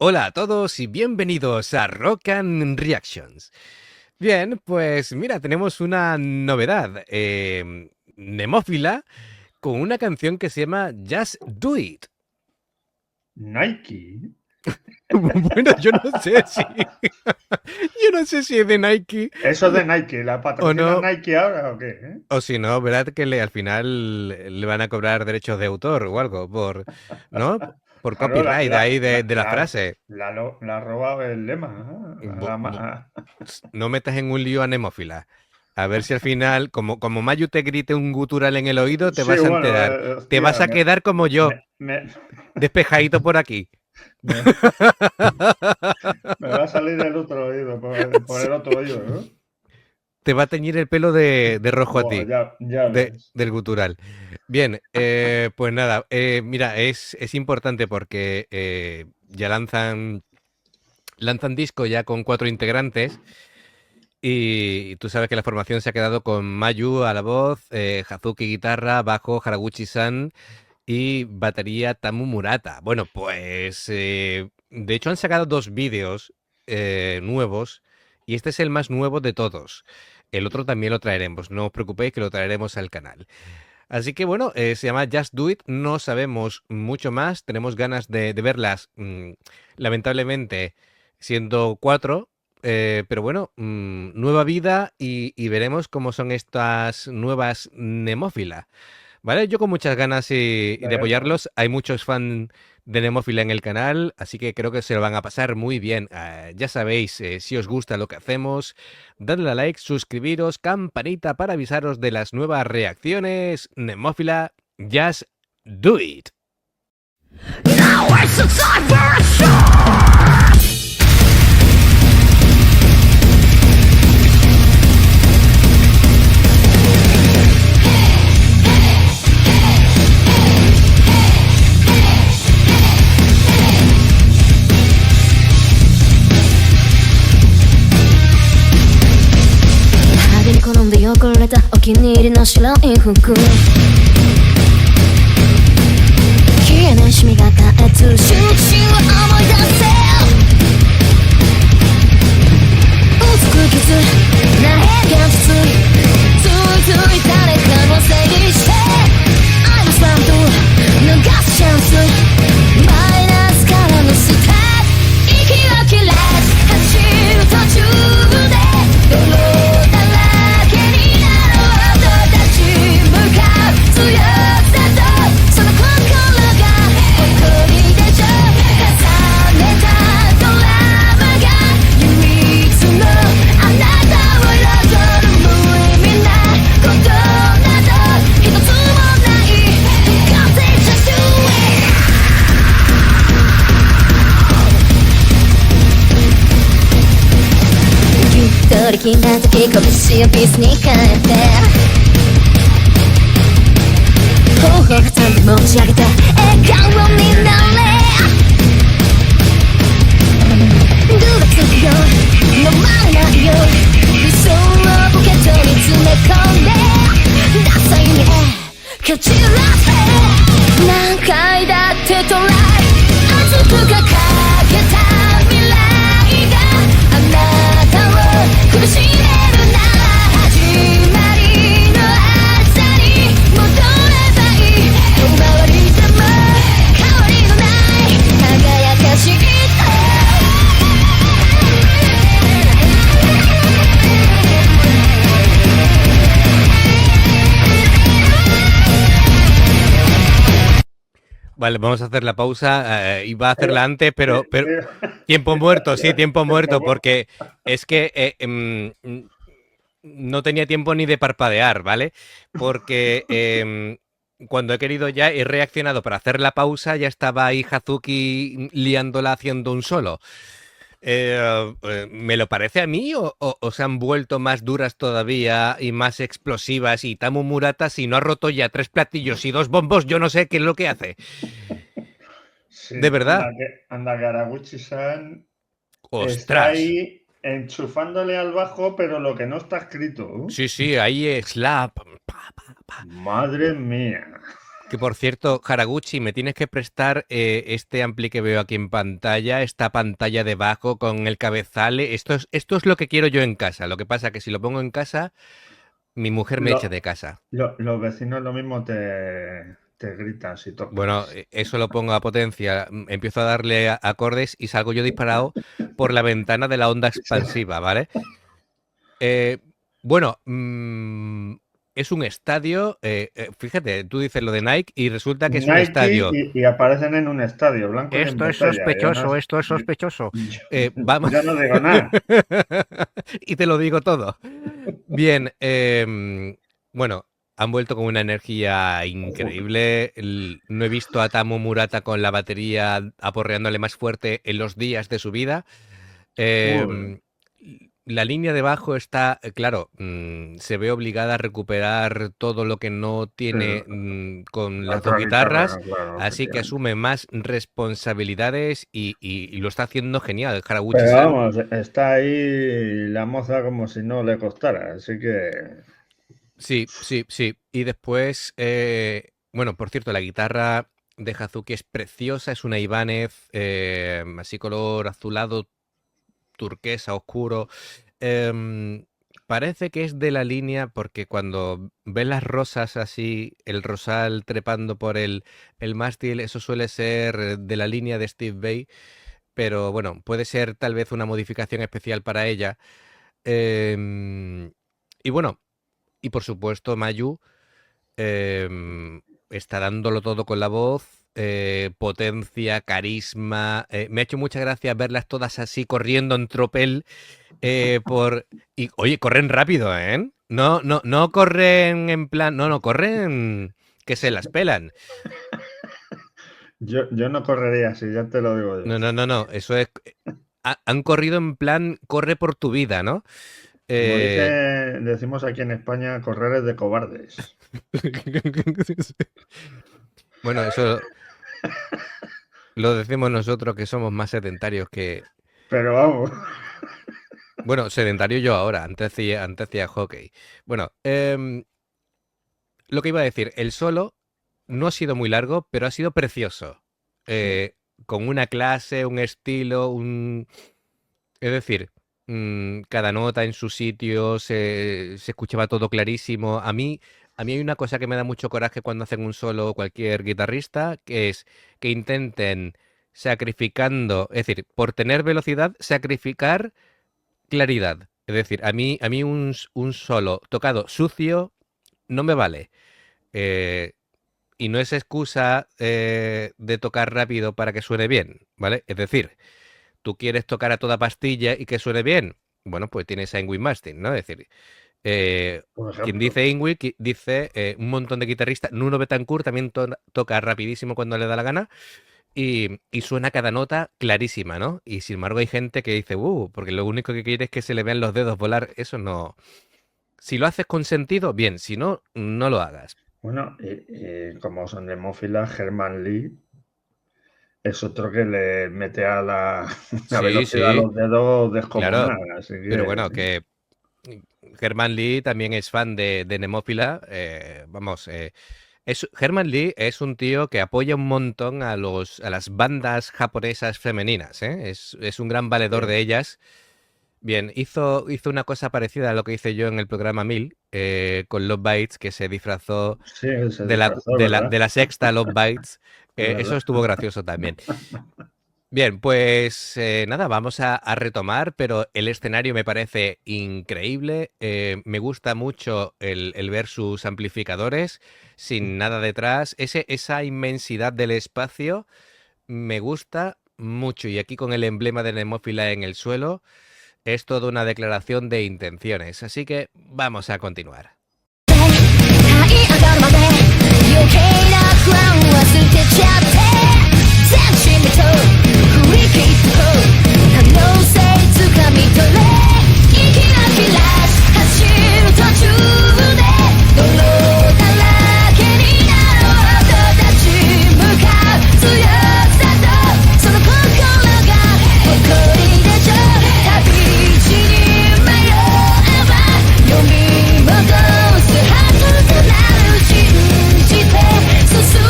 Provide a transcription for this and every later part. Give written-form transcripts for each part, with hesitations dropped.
Hola a todos y bienvenidos a Rock and Reactions. Bien, pues mira, tenemos una novedad. Nemófila con una canción que se llama Just Do It. Nike. Bueno, yo no sé si. Yo no sé si es de Nike Eso es de Nike. ¿La o patrocina no. Nike ahora o qué? O si no, ¿verdad? Que al final le van a cobrar derechos de autor o algo por. ¿No? Por Claro, copyright ahí de la frase. la ha robado el lema. Bu- bu- no metas en un lío a Nemófila. A ver si al final, como Mayu te grite un gutural en el oído, te Sí, vas a bueno, enterar. Te vas hostia, a quedar como yo, me, me, despejadito por aquí. me- me va a salir el otro oído, por el otro oído, ¿no? Te va a teñir el pelo de rojo a Buah, ti, ya ves. del gutural. Bien, pues nada, mira, es importante porque ya lanzan disco ya con 4 integrantes. Y tú sabes que la formación se ha quedado con Mayu a la voz, Hazuki guitarra, bajo Haraguchi-san y batería Tamu Murata. Bueno, pues de hecho han sacado 2 vídeos nuevos y este es el más nuevo de todos. El otro también lo traeremos, no os preocupéis que lo traeremos al canal. Así que bueno, se llama Just Do It, no sabemos mucho más, tenemos ganas de verlas, lamentablemente siendo 4, pero bueno, nueva vida y veremos cómo son estas nuevas Nemófila. ¿Vale? Yo con muchas ganas y de Veremos. apoyarlos. Hay muchos fans de Nemófila en el canal, así que creo que se lo van a pasar muy bien. Ya sabéis, si os gusta lo que hacemos, dadle a like, suscribiros, campanita para avisaros de las nuevas reacciones. Nemófila, just do it. Now it's the time for a show!派手に転んで汚れたお気に入りの白い服消えないシミが絶えず集中を思い出せ薄く傷な変幻つい誰かのせいにして I was bound to 逃すチャンスマイナスからのスタート息を切れ走る途中で泥だらけになる音たち向かう強さとその心が誇りでしょ重ねたドラマが唯一のあなたを彩る無意味なことなど一つもない Cause it's just do it 一人きりな時拳をピースに変えて頬を挟んで持ち上げて笑顔になれ Do the thing よ飲まれないよ理想をポケットに詰め込んでダサいね蹴散らせ何回だってトライ熱く掲げた未来があなたを苦しめるなら始まりの朝に戻ればいい遠回りでも変わりのない輝かしいVale, vamos a hacer la pausa. Iba a hacerla antes, pero Eh, tiempo muerto, sí, tiempo muerto, tiempo, porque es que no tenía tiempo ni de parpadear, ¿vale? Porque cuando he querido ya, he reaccionado para hacer la pausa, ya estaba ahí Hazuki liándola haciendo un solo. ¿Me lo parece a mí o se han vuelto más duras todavía y más explosivas? Y Tamu Murata, si no ha roto ya 3 platillos y 2 bombos, yo no sé qué es lo que hace. Sí, De verdad. anda que Haraguchi-san está ¡Ostras! ahí enchufándole al bajo, pero lo que no está escrito. Sí, sí, ahí es slap. Pa, pa, pa. Madre mía. Que por cierto, Haraguchi, me tienes que prestar este ampli que veo aquí en pantalla, esta pantalla debajo con el cabezal. Esto es lo que quiero yo en casa. Lo que pasa es que si lo pongo en casa, mi mujer me echa de casa. Los vecinos lo mismo te gritan si tocas. Bueno, eso lo pongo a potencia, empiezo a darle acordes y salgo yo disparado por la ventana de la onda expansiva, ¿vale? Bueno, es un estadio, fíjate, tú dices lo de Nike y resulta que es un Nike estadio. y aparecen en un estadio blanco. Esto es sospechoso, esto es sospechoso. Vamos. Yo no digo nada. Y te lo digo todo. Bien, bueno, han vuelto con una energía increíble. No he visto a Tamu Murata con la batería aporreándole más fuerte en los días de su vida. La línea de bajo está, claro, se ve obligada a recuperar todo lo que no tiene con las dos guitarras, claro, así que asume más responsabilidades y lo está haciendo genial. Haraguchi. Pero vamos, está ahí la moza como si no le costara, así que... Sí. Y después, bueno, por cierto, la guitarra de Hazuki es preciosa, es una Ibanez, así color azulado, turquesa, oscuro. Parece que es de la línea, porque cuando ves las rosas así, el rosal trepando por el mástil, eso suele ser de la línea de Steve Vai, pero bueno, puede ser tal vez una modificación especial para ella. Y bueno, y por supuesto Mayu está dándolo todo con la voz. Potencia, carisma. Me ha hecho mucha gracia verlas todas así corriendo en tropel y oye, corren rápido, ¿eh? No corren en plan, no corren que se las pelan. Yo no correría así, ya te lo digo yo. No, eso es, han corrido en plan corre por tu vida, ¿no? Como decimos aquí en España, correr es de cobardes. Bueno, eso lo decimos nosotros, que somos más sedentarios que... Pero vamos. Bueno, sedentario yo ahora, antes hacía hockey. Bueno, lo que iba a decir, el solo no ha sido muy largo, pero ha sido precioso. Con una clase, un estilo, es decir, cada nota en su sitio, se escuchaba todo clarísimo. A mí hay una cosa que me da mucho coraje cuando hacen un solo cualquier guitarrista, que es que intenten sacrificando, es decir, por tener velocidad, sacrificar claridad. Es decir, a mí un solo tocado sucio no me vale. Y no es excusa de tocar rápido para que suene bien, ¿vale? Es decir, tú quieres tocar a toda pastilla y que suene bien. Bueno, pues tienes a Yngwie Malmsteen, ¿no? Es decir... quien dice Yngwie dice un montón de guitarristas. Nuno Bettencourt también toca rapidísimo cuando le da la gana y suena cada nota clarísima, ¿no? Y sin embargo hay gente que dice porque lo único que quiere es que se le vean los dedos volar. Eso no. Si lo haces con sentido, bien. Si no, no lo hagas. Bueno, como son de Nemófila, Herman Lee es otro que le mete a la velocidad a los dedos descomunal. Claro, así que, pero bueno, que Herman Lee también es fan de Nemófila. Herman Lee es un tío que apoya un montón a las bandas japonesas femeninas. Es un gran valedor de ellas. Bien, hizo una cosa parecida a lo que hice yo en el programa 1000 con Love Bites, que se disfrazó, de la sexta Love Bites. Eso estuvo gracioso también. Bien, pues nada, vamos a retomar, pero el escenario me parece increíble. Me gusta mucho el ver sus amplificadores sin nada detrás. Esa inmensidad del espacio me gusta mucho. Y aquí con el emblema de Nemófila en el suelo, es toda una declaración de intenciones. Así que vamos a continuar. So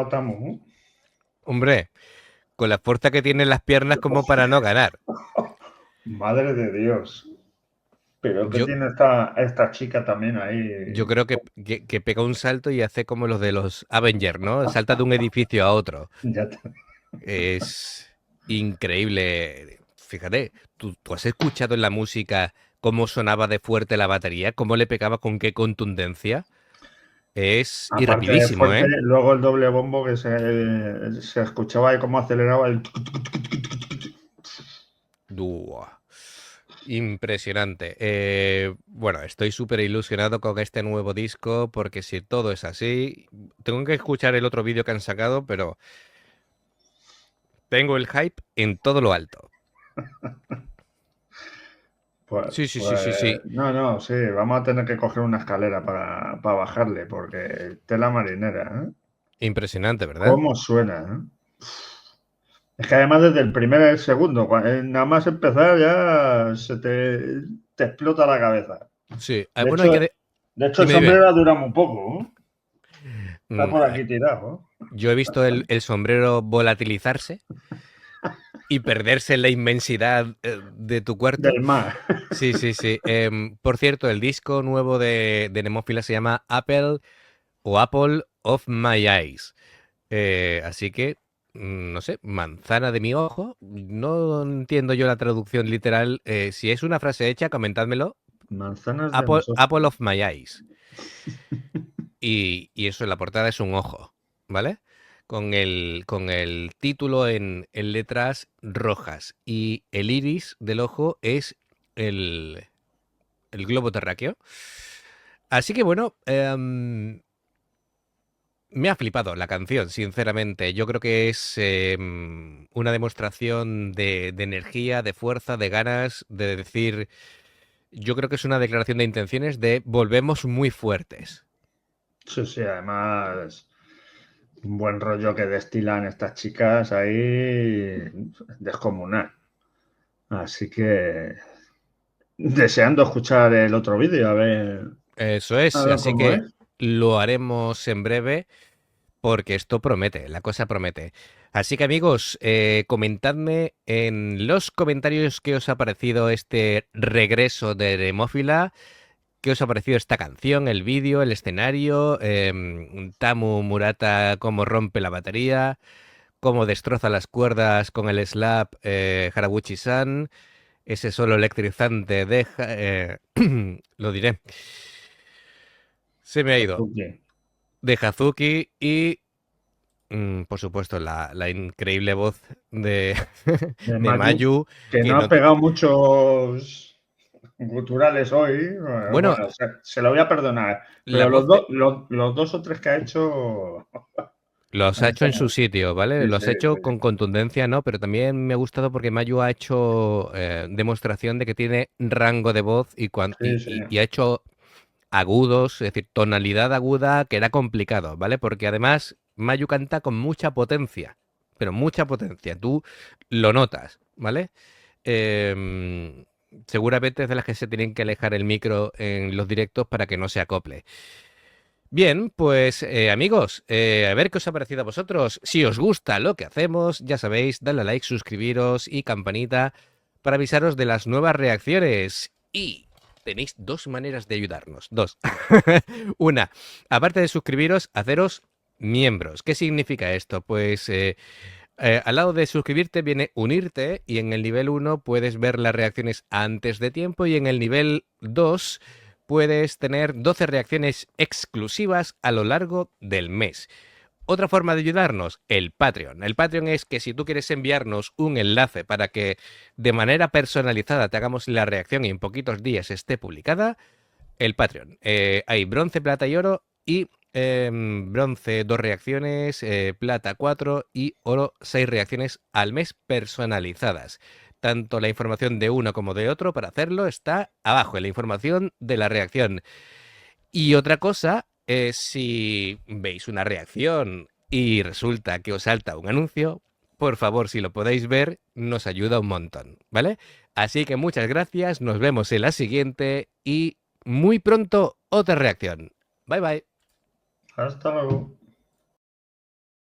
ganado Tamu. Hombre, con la fuerza que tienen las piernas como para no ganar. Madre de Dios. Pero que Yo, tiene esta chica también ahí. yo creo que pega un salto y hace como los de los Avengers, ¿no? Salta de un edificio a otro. Ya te- Es increíble. Fíjate, ¿tú has escuchado en la música cómo sonaba de fuerte la batería? ¿Cómo le pegaba con qué contundencia? Y Aparte de rapidísimo, fuerte, ¿eh? luego el doble bombo que se escuchaba ahí cómo aceleraba el... Buah, impresionante. Bueno, estoy súper ilusionado con este nuevo disco porque si todo es así, tengo que escuchar el otro vídeo que han sacado, pero tengo el hype en todo lo alto. Pues, Sí, sí, sí, sí, sí. no, sí, vamos a tener que coger una escalera para bajarle, porque tela marinera, ¿eh? Impresionante, ¿verdad? ¿Cómo suena, eh? Es que además desde el primer y el segundo, nada más empezar ya te explota la cabeza. Sí. De Bueno, hecho, el dime, dime. sombrero dura muy poco, ¿eh? Está Mm, por aquí tirado, ¿eh? Yo he visto el sombrero volatilizarse y perderse en la inmensidad de tu cuarto. Del mar. Sí, sí, sí. Por cierto, el disco nuevo de Nemófila se llama Apple of My Eyes. Así que, no sé, manzana de mi ojo. No entiendo yo la traducción literal. Si es una frase hecha, comentádmelo. Manzanas de mis ojos. Apple of My Eyes. Y eso en la portada es un ojo, ¿vale? Con el título en letras rojas. Y el iris del ojo es el globo terráqueo. Así que bueno, me ha flipado la canción, sinceramente. Yo creo que es una demostración de energía, de fuerza, de ganas, de decir... Yo creo que es una declaración de intenciones de volvemos muy fuertes. Sí, sí, además, un buen rollo que destilan estas chicas ahí descomunal. Así que deseando escuchar el otro vídeo, Eso a es, ver así cómo es. que lo haremos en breve porque esto promete, la cosa promete. Así que amigos, comentadme en los comentarios qué os ha parecido este regreso de Demófila, qué os ha parecido esta canción, el vídeo, el escenario, Tamu Murata cómo rompe la batería, cómo destroza las cuerdas con el slap Haraguchi-san, ese solo electrizante lo diré, se me ha ido, de Hazuki y por supuesto, la increíble voz de, De de Mayu, Mayu, que que no ha no... pegado muchos guturales hoy. Bueno, Bueno, se lo voy a perdonar, la pero voz de... los dos o tres que ha hecho Los ha han hecho en su estado- sitio, ¿vale? Sí, Los sí, ha hecho sí. con contundencia, ¿no? Pero también me ha gustado porque Mayu ha hecho demostración de que tiene rango de voz Sí, sí. y ha hecho agudos, es decir, tonalidad aguda que era complicado, ¿vale? Porque además Mayu canta con mucha potencia, pero mucha potencia, tú lo notas, ¿vale? Seguramente es de las que se tienen que alejar el micro en los directos para que no se acople. Bien, pues amigos, a ver qué os ha parecido a vosotros. Si os gusta lo que hacemos, ya sabéis, dadle a like, suscribiros y campanita para avisaros de las nuevas reacciones. Y tenéis dos maneras de ayudarnos. Dos. Una, aparte de suscribiros, haceros miembros. ¿Qué significa esto? Pues al lado de suscribirte viene unirte y en el nivel 1 puedes ver las reacciones antes de tiempo y en el nivel 2 puedes tener 12 reacciones exclusivas a lo largo del mes. Otra forma de ayudarnos, el Patreon. El Patreon es que si tú quieres enviarnos un enlace para que de manera personalizada te hagamos la reacción y en poquitos días esté publicada, el Patreon. Hay bronce, plata y oro y bronce 2 reacciones, plata 4 y oro 6 reacciones al mes personalizadas. Tanto la información de uno como de otro para hacerlo está abajo en la información de la reacción. Y otra cosa es si veis una reacción y resulta que os salta un anuncio, por favor, si lo podéis ver, nos ayuda un montón, ¿vale? Así que muchas gracias, nos vemos en la siguiente y muy pronto otra reacción. Bye bye. Hasta luego.